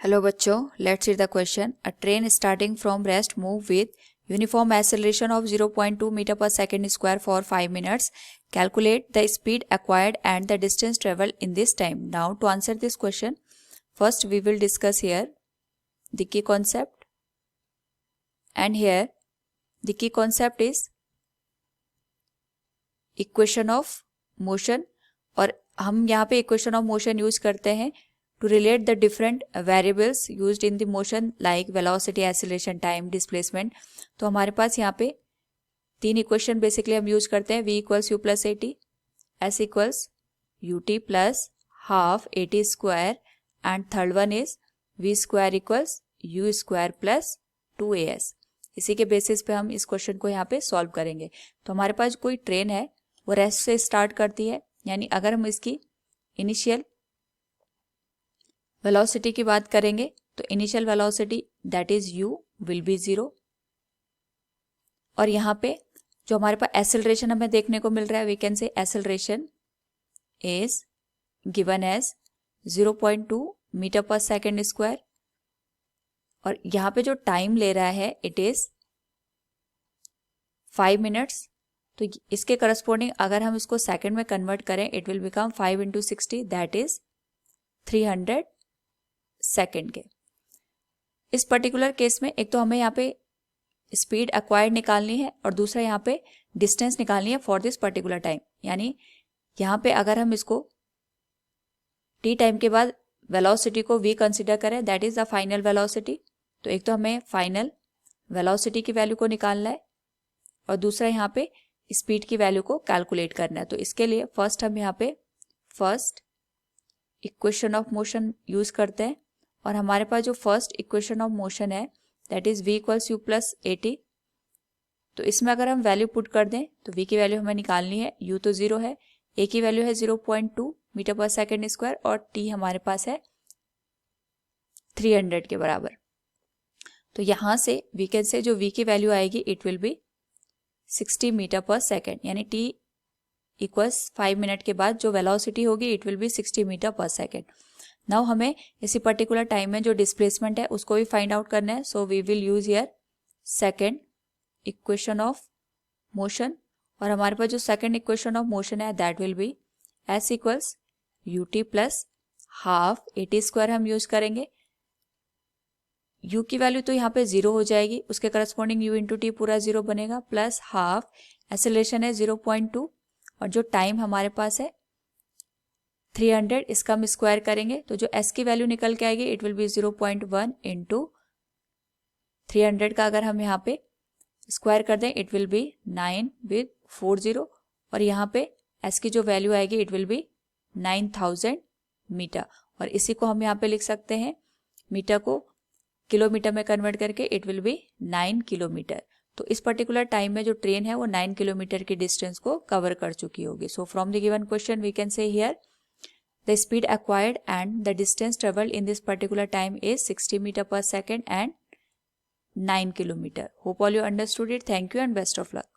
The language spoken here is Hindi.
हेलो बच्चों, let's read the question. A train starting from rest move with uniform acceleration of 0.2 metre per second square for 5 minutes. Calculate the speed acquired and the distance traveled in this time. Now to answer this question, first we will discuss here the key concept, and here the key concept is equation of motion. और हम यहाँ पे equation of motion यूज करते हैं to relate the different variables used in the motion like velocity, acceleration, time, displacement. तो हमारे पास यहाँ पे तीन इक्वेशन बेसिकली हम यूज करते हैं. v equals you plus A T, s equals U T plus half A T square, and third one is v square equals you square plus 2as. इसी के बेसिस पे हम इस क्वेश्चन को यहाँ पे सॉल्व करेंगे. तो हमारे पास कोई ट्रेन है, वो रेस्ट से स्टार्ट करती है, यानी अगर हम इसकी इनिशियल वेलोसिटी की बात करेंगे तो initial velocity that is u will be 0. और यहाँ पे जो हमारे पास एक्सेलरेशन हमें देखने को मिल रहा है, we can say acceleration is given as 0.2 metre per second square. और यहाँ पे जो टाइम ले रहा है इट इज 5 minutes. तो इसके करस्पॉन्डिंग अगर हम इसको सेकेंड में कन्वर्ट करें it will become 5 into 60 that is 300 second के. इस पर्टिकुलर केस में एक तो हमें यहाँ पे स्पीड एक्वायर्ड निकालनी है और दूसरा यहाँ पे डिस्टेंस निकालनी है फॉर दिस पर्टिकुलर टाइम. यानी यहाँ पे अगर हम इसको टी टाइम के बाद वेलोसिटी को v कंसिडर करें that is the final velocity. तो एक तो हमें फाइनल वेलोसिटी की वैल्यू को निकालना है और दूसरा यहाँ पे स्पीड की वैल्यू को कैलकुलेट करना है. तो इसके लिए फर्स्ट हम यहाँ पे first equation of motion use करते हैं. और हमारे पास जो फर्स्ट इक्वेशन ऑफ मोशन है that is v equals you plus A T. तो इसमें अगर हम वैल्यू पुट कर दें तो v की वैल्यू हमें निकालनी है. u तो 0 है, a की वैल्यू है 0.2 मीटर पर सेकेंड स्क्वायर और t हमारे पास है 300 के बराबर. तो यहाँ से वी कैन से जो v की वैल्यू आएगी it will be 60 metre per second. यानी t इक्वल्स 5 मिनट के बाद जो वेलोसिटी होगी it will be 60 metre per second. Now हमें इसी पर्टिकुलर टाइम में जो डिस्प्लेसमेंट है उसको भी फाइंड आउट करना है. So we will use here second equation of motion. और हमारे पास जो सेकेंड इक्वेशन ऑफ मोशन है that will be s equals U T plus half A T square हम यूज करेंगे. u की वैल्यू तो यहाँ पे 0 हो जाएगी, उसके करस्पॉन्डिंग u इंटू टी पूरा 0 बनेगा, प्लस हाफ एक्सेलरेशन है 0.2 और जो टाइम हमारे पास है 300, इसका हम स्क्वायर करेंगे तो जो s की वैल्यू निकल के आएगी इट विल बी 0.1 इंटू 300 का अगर हम यहाँ पे स्क्वायर कर दें इट विल बी 9 विद 40. और यहाँ पे s की जो वैल्यू आएगी इट विल बी 9000 मीटर. और इसी को हम यहाँ पे लिख सकते हैं, मीटर को किलोमीटर में कन्वर्ट करके इट विल बी 9 किलोमीटर. तो इस पर्टिकुलर टाइम में जो ट्रेन है वो 9 किलोमीटर की डिस्टेंस को कवर कर चुकी होगी. So from the given question we can say here the speed acquired and the distance traveled in this particular time is 60 meter per second and 9 kilometer. Hope all you understood it. Thank you and best of luck.